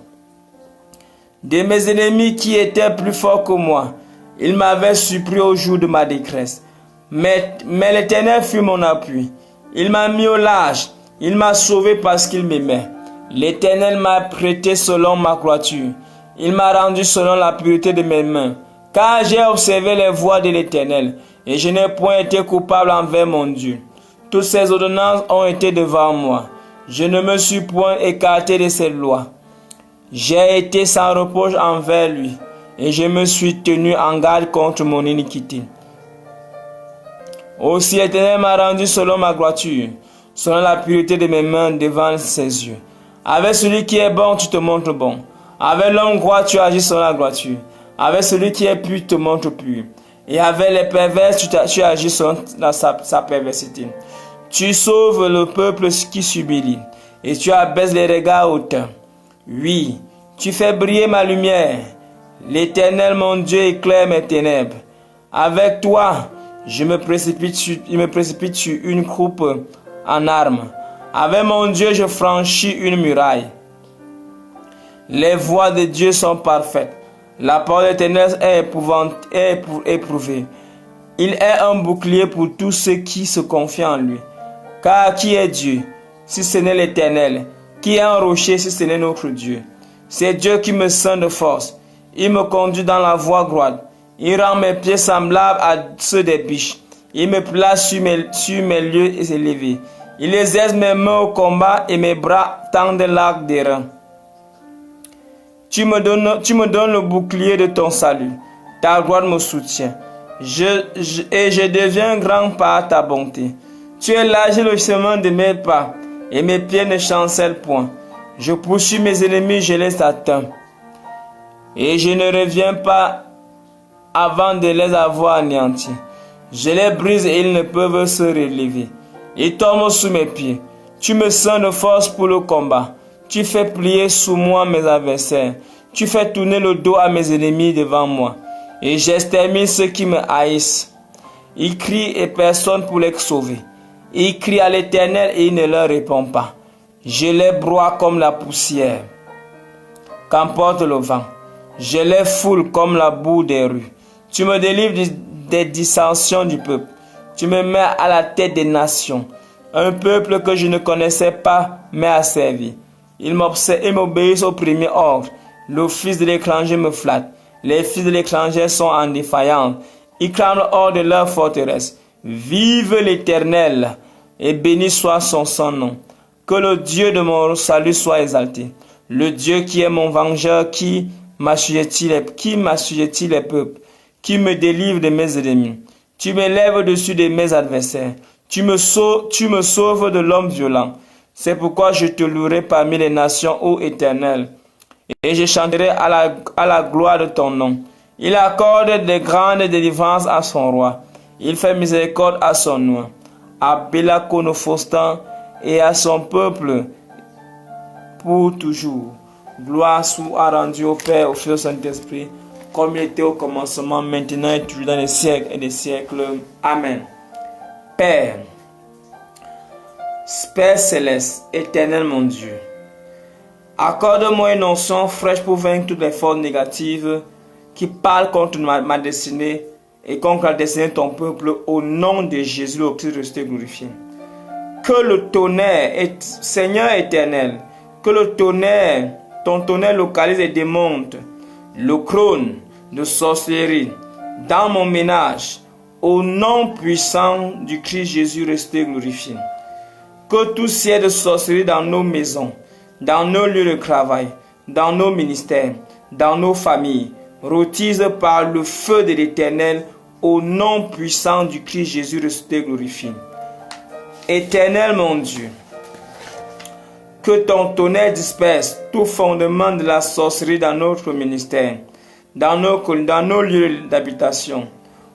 De mes ennemis qui étaient plus forts que moi, il m'avait surpris au jour de ma détresse. Mais l'Éternel fut mon appui. Il m'a mis au large, il m'a sauvé parce qu'il m'aimait. L'Éternel m'a prêté selon ma droiture. Il m'a rendu selon la pureté de mes mains. Car j'ai observé les voies de l'Éternel, et je n'ai point été coupable envers mon Dieu. Toutes ses ordonnances ont été devant moi. Je ne me suis point écarté de ses lois. J'ai été sans reproche envers lui, et je me suis tenu en garde contre mon iniquité. Aussi l'Éternel m'a rendu selon ma droiture, selon la pureté de mes mains devant ses yeux. Avec celui qui est bon, tu te montres bon. Avec l'homme droit, tu agis selon la droiture. Avec celui qui est pur, tu te montres pur. Et avec les pervers, tu agis selon sa perversité. Tu sauves le peuple qui s'humilie, et tu abaisses les regards hautains. Oui, tu fais briller ma lumière. L'Éternel, mon Dieu, éclaire mes ténèbres. Avec toi, il me précipite sur une croupe en armes. Avec mon Dieu, je franchis une muraille. Les voies de Dieu sont parfaites. La parole de l'Éternel est éprouvée. Il est un bouclier pour tous ceux qui se confient en lui. Car qui est Dieu? si ce n'est l'Éternel? Qui est un rocher si ce n'est notre Dieu? C'est Dieu qui me ceint de force. Il me conduit dans la voie droite. Il rend mes pieds semblables à ceux des biches. Il me place sur mes lieux élevés. Il exerce mes mains au combat et mes bras tendent l'arc des reins. Tu me donnes le bouclier de ton salut. Ta gloire me soutient. Et je deviens grand par ta bonté. Tu élargis le chemin de mes pas et mes pieds ne chancellent point. Je poursuis mes ennemis, je les atteins. Et je ne reviens pas avant de les avoir anéantis. Je les brise et ils ne peuvent se relever. Ils tombent sous mes pieds. Tu me ceins de force pour le combat. Tu fais plier sous moi mes adversaires. Tu fais tourner le dos à mes ennemis devant moi. Et j'extermine ceux qui me haïssent. Ils crient et personne pour les sauver. Ils crient à l'Éternel et il ne leur répond pas. Je les broie comme la poussière qu'emporte le vent. Je les foule comme la boue des rues. Tu me délivres des dissensions du peuple. Tu me mets à la tête des nations. Un peuple que je ne connaissais pas m'a servi. Ils m'obéissent au premier ordre. Le fils de l'étranger me flatte. Les fils de l'étranger sont en défaillance. Ils crament hors de leur forteresse. Vive l'Éternel et béni soit son saint nom. Que le Dieu de mon salut soit exalté. Le Dieu qui est mon vengeur, qui m'assujettit les peuples, qui me délivre de mes ennemis. Tu m'élèves au-dessus de mes adversaires. Tu me sauves de l'homme violent. C'est pourquoi je te louerai parmi les nations, ô Éternel, et je chanterai à la gloire de ton nom. Il accorde de grandes délivrances à son roi. Il fait miséricorde à son nom, à Bélaconophostan et à son peuple pour toujours. Gloire soit rendue au Père, au Fils et au Saint-Esprit, comme il était au commencement, maintenant et toujours dans les siècles et des siècles. Amen. Père céleste, éternel mon Dieu, accorde-moi une onction fraîche pour vaincre toutes les forces négatives qui parlent contre ma destinée et contre la destinée de ton peuple, au nom de Jésus, le Christ resté glorifié. Que le tonnerre, Seigneur éternel, que le tonnerre, ton tonnerre localise et démonte le crâne de sorcellerie dans mon ménage, au nom puissant du Christ Jésus resté glorifié. Que tout siège de sorcellerie dans nos maisons, dans nos lieux de travail, dans nos ministères, dans nos familles, rôtisse par le feu de l'Éternel, au nom puissant du Christ Jésus resté glorifié. Éternel mon Dieu, que ton tonnerre disperse tout fondement de la sorcellerie dans notre ministère, dans nos lieux d'habitation.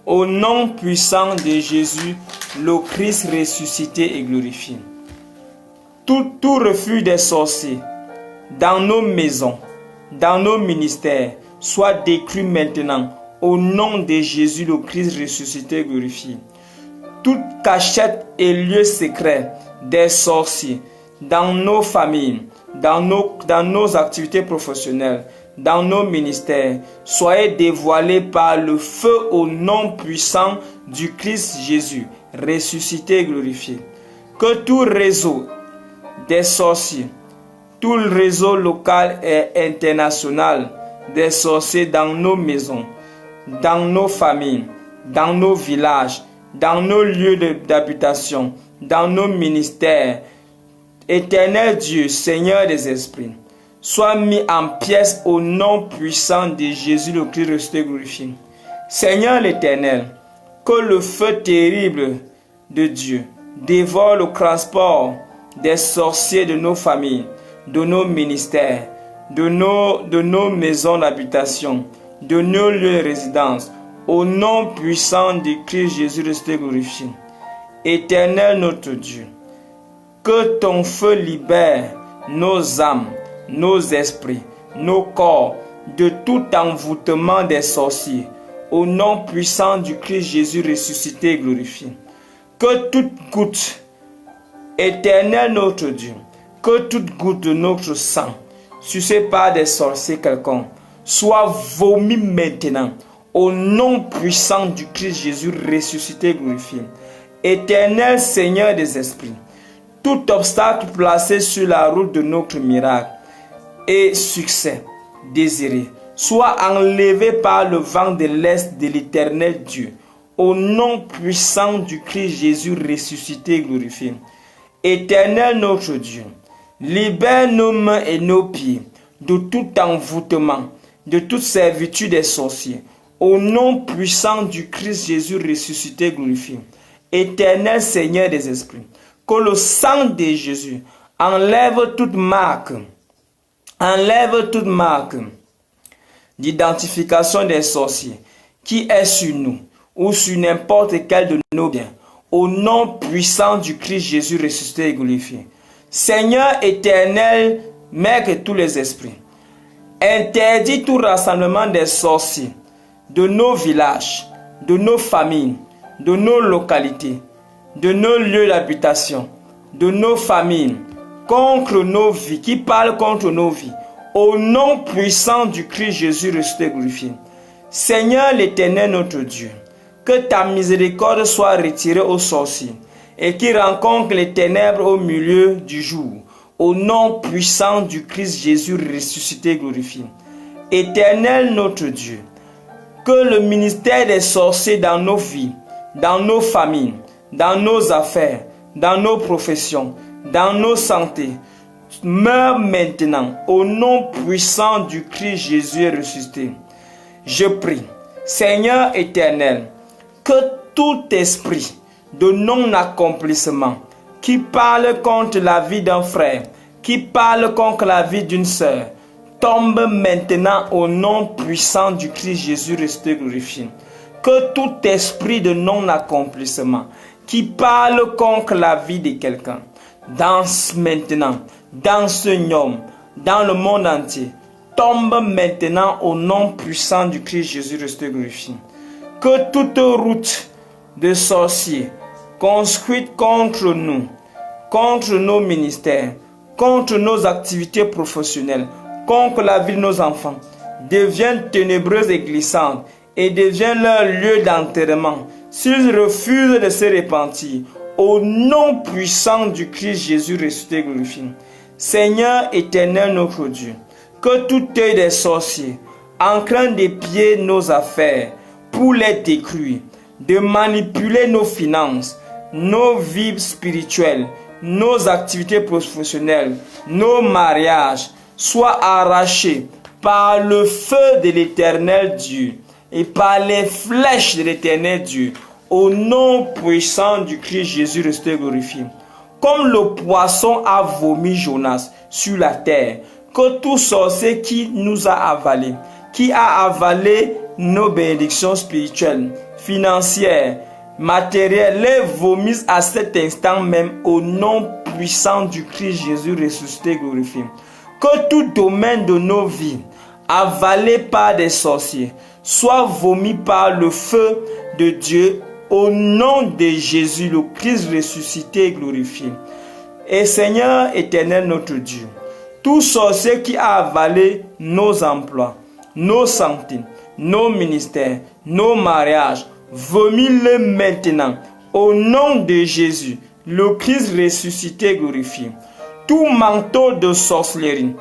Au nom puissant de Jésus, le Christ ressuscité et glorifié. Tout refus des sorciers dans nos maisons, dans nos ministères, soit détruit maintenant. Au nom de Jésus, le Christ ressuscité et glorifié. Toute cachette et lieu secret des sorciers dans nos familles, dans nos activités professionnelles, dans nos ministères, soyez dévoilés par le feu au nom puissant du Christ Jésus, ressuscité et glorifié. Que tout réseau des sorciers, tout le réseau local et international des sorciers dans nos maisons, dans nos familles, dans nos villages, dans nos lieux d'habitation, dans nos ministères, Éternel Dieu, Seigneur des esprits, soit mis en pièces au nom puissant de Jésus le Christ resté glorifié. Seigneur l'Éternel, que le feu terrible de Dieu dévore le transport des sorciers de nos familles, de nos ministères, de nos maisons d'habitation, de nos lieux de résidence, au nom puissant de Christ Jésus resté glorifié. Éternel notre Dieu, que ton feu libère nos âmes, nos esprits, nos corps de tout envoûtement des sorciers, au nom puissant du Christ Jésus ressuscité et glorifié. Que toute goutte, Éternel notre Dieu, que toute goutte de notre sang, sucée par des sorciers quelconques, soit vomi maintenant, au nom puissant du Christ Jésus ressuscité et glorifié. Éternel Seigneur des esprits, tout obstacle placé sur la route de notre miracle et succès désiré soit enlevé par le vent de l'Est de l'Éternel Dieu, au nom puissant du Christ Jésus ressuscité et glorifié. Éternel notre Dieu, libère nos mains et nos pieds de tout envoûtement, de toute servitude des sorciers, au nom puissant du Christ Jésus ressuscité et glorifié. Éternel Seigneur des esprits, que le sang de Jésus enlève toute marque d'identification des sorciers qui est sur nous ou sur n'importe quel de nos biens, au nom puissant du Christ Jésus ressuscité et glorifié. Seigneur éternel, Maître de tous les esprits, interdis tout rassemblement des sorciers de nos villages, de nos familles, de nos localités, de nos lieux d'habitation, de nos familles, contre nos vies, qui parlent contre nos vies, au nom puissant du Christ Jésus ressuscité et glorifié. Seigneur l'Éternel notre Dieu, que ta miséricorde soit retirée aux sorciers et qui rencontrent les ténèbres au milieu du jour, au nom puissant du Christ Jésus ressuscité et glorifié. Éternel notre Dieu, que le ministère des sorciers dans nos vies, dans nos familles, dans nos affaires, dans nos professions, dans nos santé, meure maintenant au nom puissant du Christ Jésus ressuscité. Je prie, Seigneur éternel, que tout esprit de non-accomplissement qui parle contre la vie d'un frère, qui parle contre la vie d'une sœur, tombe maintenant au nom puissant du Christ Jésus ressuscité et glorifié. Que tout esprit de non-accomplissement qui parle contre la vie de quelqu'un, maintenant, dans ce nom, dans le monde entier, tombe maintenant au nom puissant du Christ Jésus ressuscité et glorifié. Que toute route de sorciers construite contre nous, contre nos ministères, contre nos activités professionnelles, contre la vie de nos enfants, devienne ténébreuse et glissante et devienne leur lieu d'enterrement s'ils refusent de se repentir au nom puissant du Christ Jésus ressuscité et glorifié. Seigneur éternel notre Dieu, que tout œil des sorciers en train d'épier nos affaires pour les détruire, de manipuler nos finances, nos vies spirituelles, nos activités professionnelles, nos mariages, soient arrachés par le feu de l'Éternel Dieu et par les flèches de l'Éternel Dieu, au nom puissant du Christ Jésus ressuscité et glorifié. Comme le poisson a vomi Jonas sur la terre, que tout sorcier qui nous a avalé, qui a avalé nos bénédictions spirituelles, financières, matérielles, les vomisse à cet instant même au nom puissant du Christ Jésus ressuscité et glorifié. Que tout domaine de nos vies, avalé par des sorciers, soit vomi par le feu de Dieu au nom de Jésus, le Christ ressuscité et glorifié. Et Seigneur éternel notre Dieu, tout sorcier qui a avalé nos emplois, nos santé, nos ministères, nos mariages, vomis-le maintenant au nom de Jésus, le Christ ressuscité et glorifié. Tout manteau de sorcellerie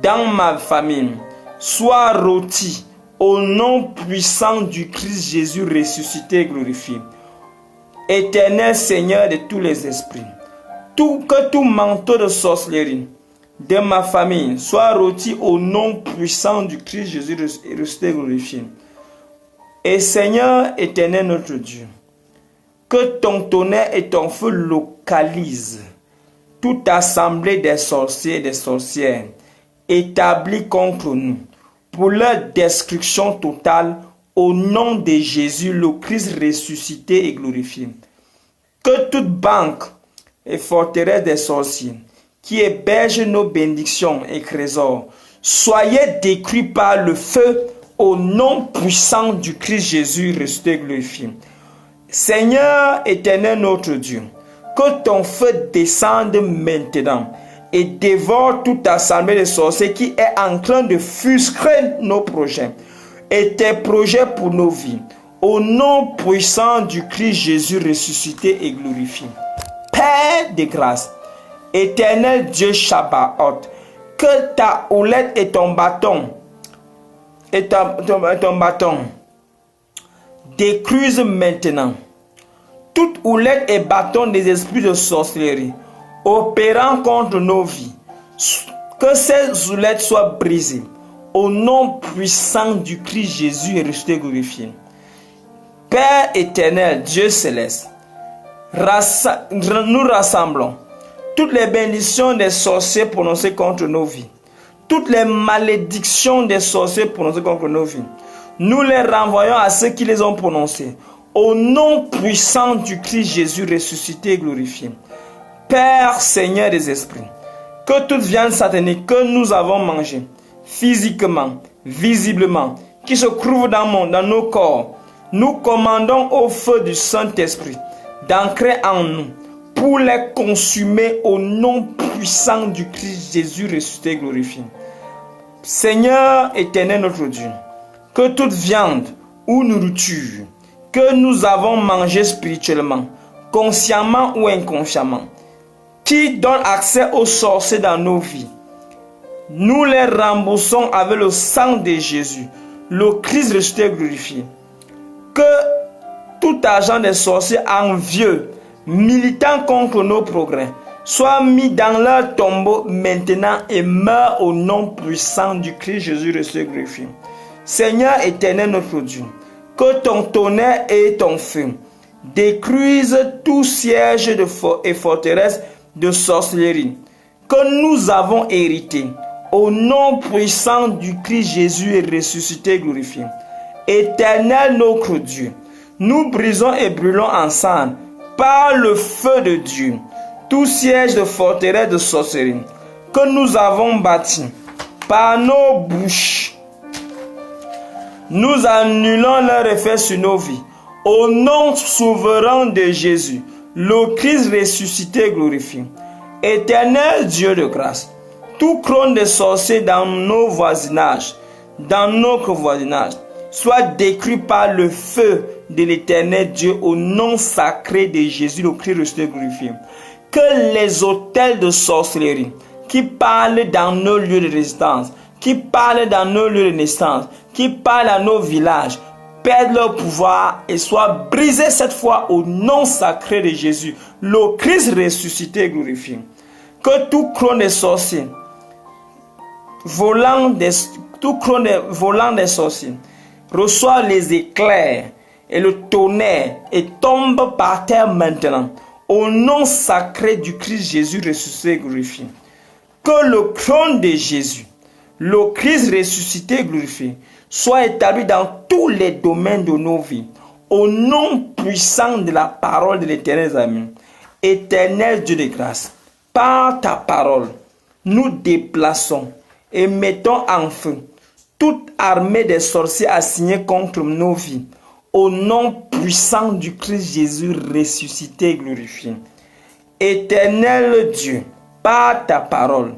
dans ma famille soit rôti au nom puissant du Christ Jésus ressuscité et glorifié. Éternel Seigneur de tous les esprits, que tout manteau de sorcellerie de ma famille soit rôti au nom puissant du Christ Jésus ressuscité et glorifié. Et Seigneur éternel notre Dieu, que ton tonnerre et ton feu localisent toute assemblée des sorciers et des sorcières établis contre nous pour leur destruction totale au nom de Jésus, le Christ ressuscité et glorifié. Que toute banque et forteresse des sorciers qui héberge nos bénédictions et trésors soient détruits par le feu au nom puissant du Christ Jésus ressuscité et glorifié. Seigneur éternel notre Dieu, que ton feu descende maintenant et dévore toute assemblée de sorciers qui est en train de frustrer nos projets et tes projets pour nos vies. Au nom puissant du Christ Jésus ressuscité et glorifié. Père de grâce, Éternel Dieu Shabbaoth, que ta houlette et ton bâton, détruisent maintenant toute houlette et bâton des esprits de sorcellerie opérant contre nos vies. Que ces houlettes soient brisées au nom puissant du Christ Jésus est ressuscité glorifié. Père éternel, Dieu céleste, nous rassemblons toutes les bénédictions des sorciers prononcées contre nos vies, toutes les malédictions des sorciers prononcées contre nos vies. Nous les renvoyons à ceux qui les ont prononcées, au nom puissant du Christ Jésus ressuscité et glorifié. Père Seigneur des esprits, que toute viande satanique que nous avons mangée, physiquement, visiblement, qui se trouve dans nos corps, nous commandons au feu du Saint-Esprit d'ancrer en nous pour les consumer au nom puissant du Christ Jésus ressuscité et glorifié. Seigneur éternel notre Dieu, que toute viande ou nourriture que nous avons mangée spirituellement, consciemment ou inconsciemment, qui donne accès aux sorciers dans nos vies, nous les remboursons avec le sang de Jésus, le Christ ressuscité et glorifié. Que tout agent des sorciers envieux, militant contre nos progrès, soit mis dans leur tombeau maintenant et meurt au nom puissant du Christ Jésus ressuscité et glorifié. Seigneur éternel notre Dieu, que ton tonnerre et ton feu détruisent tout siège et forteresse de sorcellerie que nous avons hérité au nom puissant du Christ Jésus est ressuscité et glorifié. Éternel notre Dieu, nous brisons et brûlons ensemble par le feu de Dieu tout siège de forteresse de sorcellerie que nous avons bâti par nos bouches. Nous annulons leur effet sur nos vies au nom souverain de Jésus, le Christ ressuscité et glorifié. Éternel Dieu de grâce, tout trône de sorciers dans nos voisinages, dans notre voisinage, soit détruit par le feu de l'éternel Dieu au nom sacré de Jésus, le Christ ressuscité et glorifié. Que les autels de sorcellerie qui parlent dans nos lieux de résidence, qui parlent dans nos lieux de naissance, qui parlent dans nos villages, perdent leur pouvoir et soient brisés cette fois au nom sacré de Jésus, le Christ ressuscité et glorifié. Que tout crâne des sorciers, volant des sorciers, reçoit les éclairs et le tonnerre et tombe par terre maintenant, au nom sacré du Christ Jésus ressuscité et glorifié. Que le trône de Jésus, le Christ ressuscité et glorifié, soit établi dans tous les domaines de nos vies, au nom puissant de la parole de l'Éternel ami. Éternel Dieu de grâce, par ta parole, nous déplaçons et mettons en feu toute armée des sorciers assignés contre nos vies, au nom puissant du Christ Jésus ressuscité et glorifié. Éternel Dieu, par ta parole,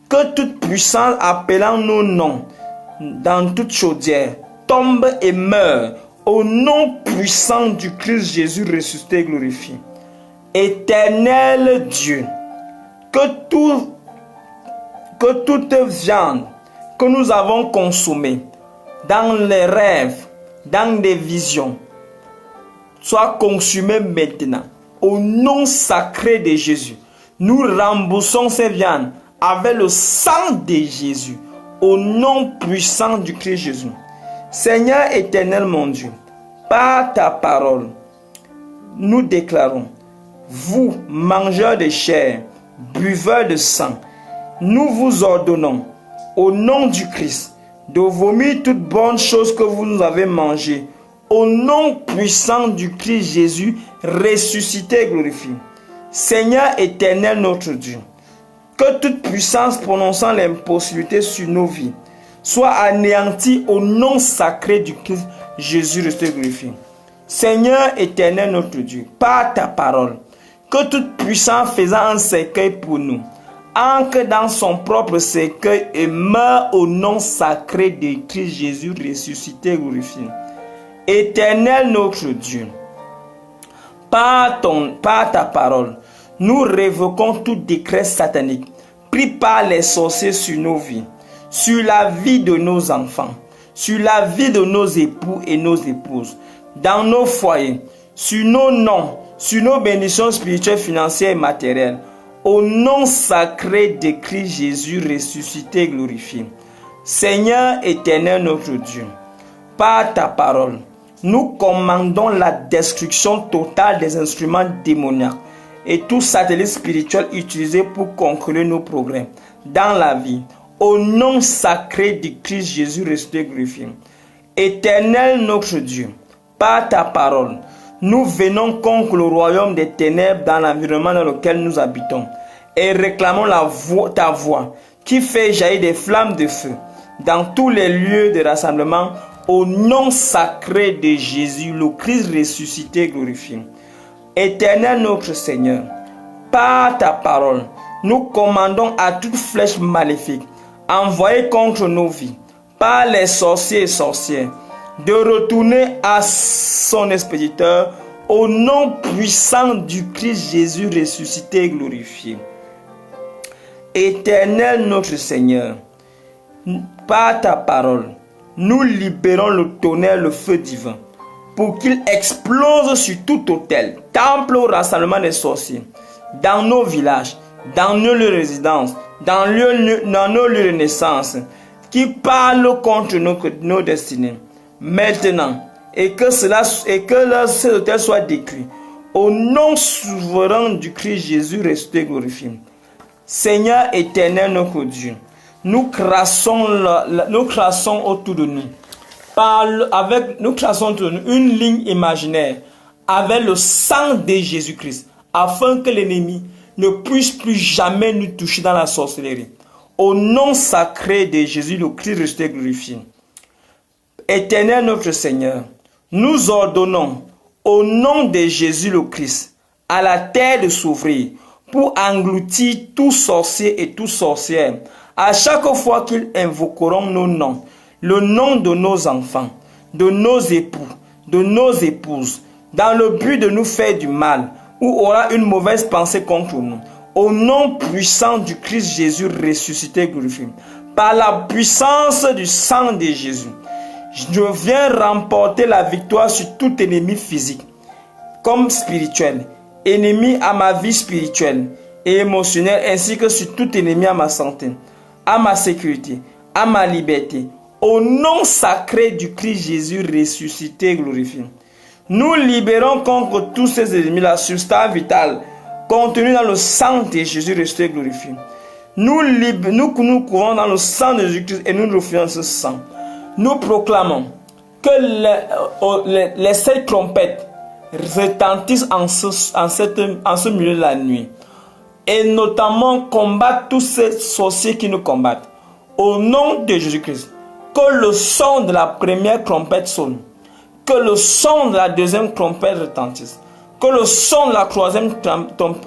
que toute puissance appelant nos noms dans toute chaudière tombe et meurt au nom puissant du Christ Jésus ressuscité et glorifié. Éternel Dieu, que toute viande que nous avons consommée dans les rêves, dans des visions, soit consumée maintenant au nom sacré de Jésus. Nous remboursons ces viandes avec le sang de Jésus, au nom puissant du Christ Jésus. Seigneur éternel mon Dieu, par ta parole, nous déclarons, vous, mangeurs de chair, buveurs de sang, nous vous ordonnons, au nom du Christ, de vomir toutes bonnes choses que vous nous avez mangées, au nom puissant du Christ Jésus, ressuscité et glorifié. Seigneur éternel notre Dieu, que toute puissance prononçant l'impossibilité sur nos vies soit anéantie au nom sacré du Christ Jésus ressuscité et glorifié. Seigneur éternel notre Dieu, par ta parole, que toute puissance faisant un cercueil pour nous, ancre dans son propre cercueil et meurt au nom sacré de Christ Jésus ressuscité et glorifié. Éternel notre Dieu, par ta parole, nous révoquons tout décret satanique pris par les sorciers sur nos vies, sur la vie de nos enfants, sur la vie de nos époux et nos épouses, dans nos foyers, sur nos noms, sur nos bénédictions spirituelles, financières et matérielles. Au nom sacré de Christ Jésus ressuscité et glorifié. Seigneur éternel notre Dieu, par ta parole, nous commandons la destruction totale des instruments démoniaques et tout satellite spirituel utilisé pour conclure nos progrès dans la vie. Au nom sacré de Christ Jésus ressuscité et glorifié. Éternel notre Dieu, par ta parole, nous venons contre le royaume des ténèbres dans l'environnement dans lequel nous habitons et réclamons ta voix qui fait jaillir des flammes de feu dans tous les lieux de rassemblement au nom sacré de Jésus, le Christ ressuscité et glorifié. Éternel notre Seigneur, par ta parole, nous commandons à toute flèche maléfique envoyée contre nos vies par les sorciers et sorcières de retourner à son expéditeur au nom puissant du Christ Jésus ressuscité et glorifié. Éternel notre Seigneur, par ta parole, nous libérons le tonnerre, le feu divin, pour qu'il explose sur tout autel, temple ou rassemblement des sorciers, dans nos villages, dans nos lieux de résidence, dans nos lieux de naissance, qui parlent contre nos destinées. Maintenant, et que ces hôtels soient détruits au nom souverain du Christ Jésus ressuscité et glorifié. Seigneur éternel notre Dieu, nous crassons autour de nous, nous crassons autour de nous une ligne imaginaire avec le sang de Jésus-Christ, afin que l'ennemi ne puisse plus jamais nous toucher dans la sorcellerie. Au nom sacré de Jésus, le Christ ressuscité et glorifié. Éternel notre Seigneur, nous ordonnons au nom de Jésus le Christ à la terre de s'ouvrir pour engloutir tout sorcier et toute sorcière à chaque fois qu'ils invoqueront nos noms, le nom de nos enfants, de nos époux, de nos épouses, dans le but de nous faire du mal ou aura une mauvaise pensée contre nous. Au nom puissant du Christ Jésus ressuscité et glorifié, par la puissance du sang de Jésus, je viens remporter la victoire sur tout ennemi physique comme spirituel, ennemi à ma vie spirituelle et émotionnelle, ainsi que sur tout ennemi à ma santé, à ma sécurité, à ma liberté. Au nom sacré du Christ Jésus ressuscité et glorifié, nous libérons contre tous ces ennemis la substance vitale contenue dans le sang de Jésus ressuscité et glorifié. Nous courons dans le sang de Jésus-Christ et nous refusons ce sang. Nous proclamons que les 7 trompettes retentissent en ce milieu de la nuit. Et notamment combattre tous ces sorciers qui nous combattent. Au nom de Jésus-Christ, que le son de la première trompette sonne. Que le son de la deuxième trompette retentisse. Que le son de la troisième trompette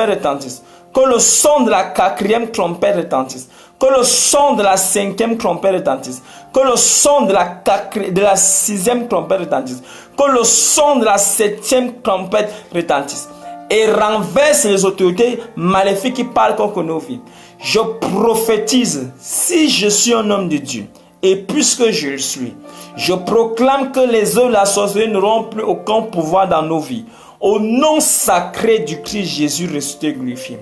retentisse. Que le son de la 4e trompette retentisse. Que le son de la 5e trompette retentisse. Que le son de la 6e trompette retentisse. Que le son de la 7e trompette retentisse. Et renverse les autorités maléfiques qui parlent contre nos vies. Je prophétise, si je suis un homme de Dieu, et puisque je le suis, je proclame que les œuvres de la sorcellerie n'auront plus aucun pouvoir dans nos vies. Au nom sacré du Christ Jésus ressuscité et glorifié.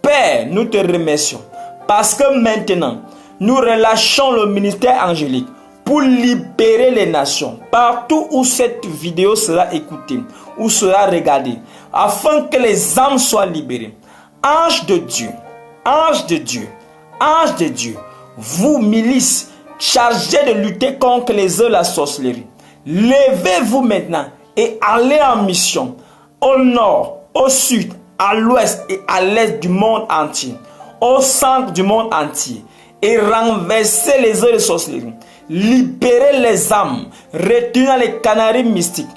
Père, nous te remercions. Parce que maintenant, nous relâchons le ministère angélique pour libérer les nations partout où cette vidéo sera écoutée ou sera regardée, afin que les âmes soient libérées. Ange de Dieu, ange de Dieu, ange de Dieu, vous milices chargés de lutter contre les œuvres de la sorcellerie, levez-vous maintenant et allez en mission au nord, au sud, à l'ouest et à l'est du monde entier, au centre du monde entier, et renversez les œuvres de sorcellerie. Libérez les âmes retenues dans les canaries mystiques,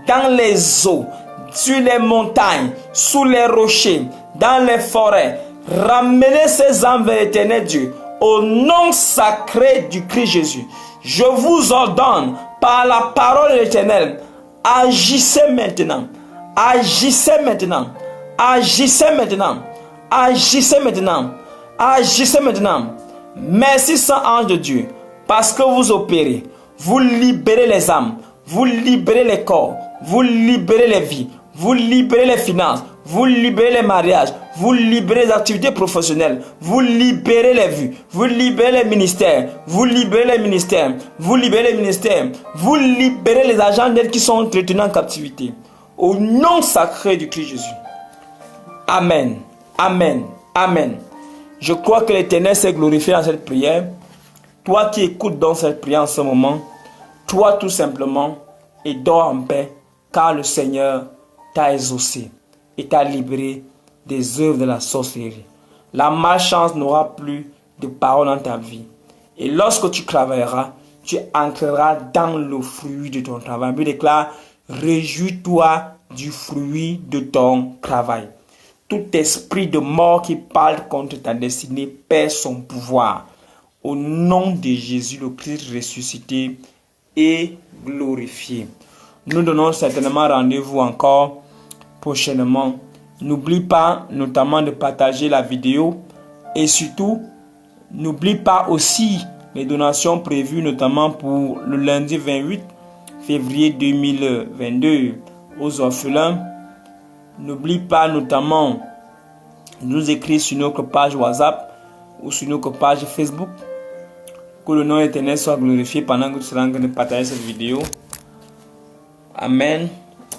dans les eaux, sur les montagnes, sous les rochers, dans les forêts. Ramenez ces âmes vers l'éternel Dieu. Au nom sacré du Christ Jésus, je vous ordonne par la parole de l'Éternel, agissez maintenant. Agissez maintenant. Agissez maintenant. Agissez maintenant. Agissez maintenant. Merci Saint-Ange de Dieu, parce que vous opérez. Vous libérez les âmes. Vous libérez les corps. Vous libérez les vies. Vous libérez les finances. Vous libérez les mariages. Vous libérez les activités professionnelles. Vous libérez les vues. Vous libérez les ministères. Vous libérez les ministères. Vous libérez les ministères. Vous libérez les agents d'aide qui sont entretenus en captivité. Au nom sacré du Christ Jésus. Amen. Amen. Amen. Je crois que l'Éternel s'est glorifié dans cette prière. Toi qui écoutes donc cette prière en ce moment, toi tout simplement, et dors en paix, car le Seigneur t'a exaucé et t'a libéré des œuvres de la sorcellerie. La malchance n'aura plus de parole dans ta vie. Et lorsque tu travailleras, tu entreras dans le fruit de ton travail. La Bible déclare, réjouis-toi du fruit de ton travail. Tout esprit de mort qui parle contre ta destinée perd son pouvoir. Au nom de Jésus, le Christ ressuscité et glorifié. Nous donnons certainement rendez-vous encore prochainement. N'oublie pas notamment de partager la vidéo et surtout, n'oublie pas aussi les donations prévues notamment pour le lundi 28 février 2022 aux orphelins. N'oublie pas notamment de nous écrire sur notre page WhatsApp ou sur notre page Facebook. Que le nom éternel soit glorifié pendant que tu seras en train de partager cette vidéo. Amen,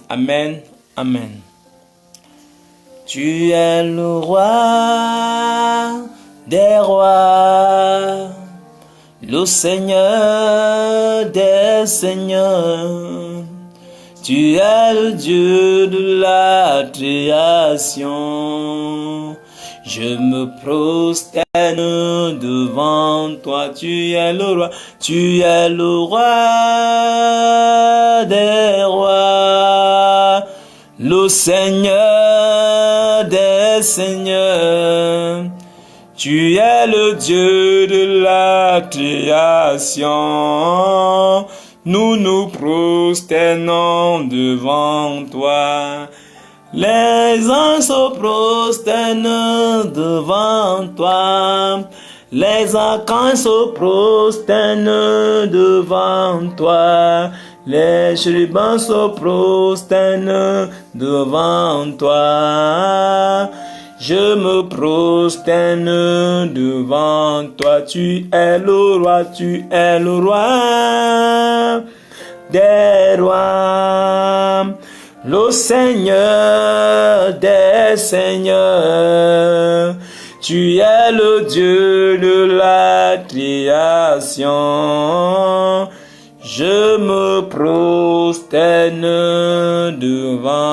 amen, amen. Tu es le roi des rois, le Seigneur des seigneurs. Tu es le Dieu de la création. Je me prosterne devant toi. Tu es le roi. Tu es le roi des rois. Le Seigneur des seigneurs. Tu es le Dieu de la création. Nous nous prosternons devant toi. Les anges se prosternent devant toi. Les archanges se prosternent devant toi. Les chérubins se prosternent devant toi. Je me prosterne devant toi. Tu es le roi, tu es le roi des rois. Le Seigneur des seigneurs, tu es le Dieu de la création. Je me prosterne devant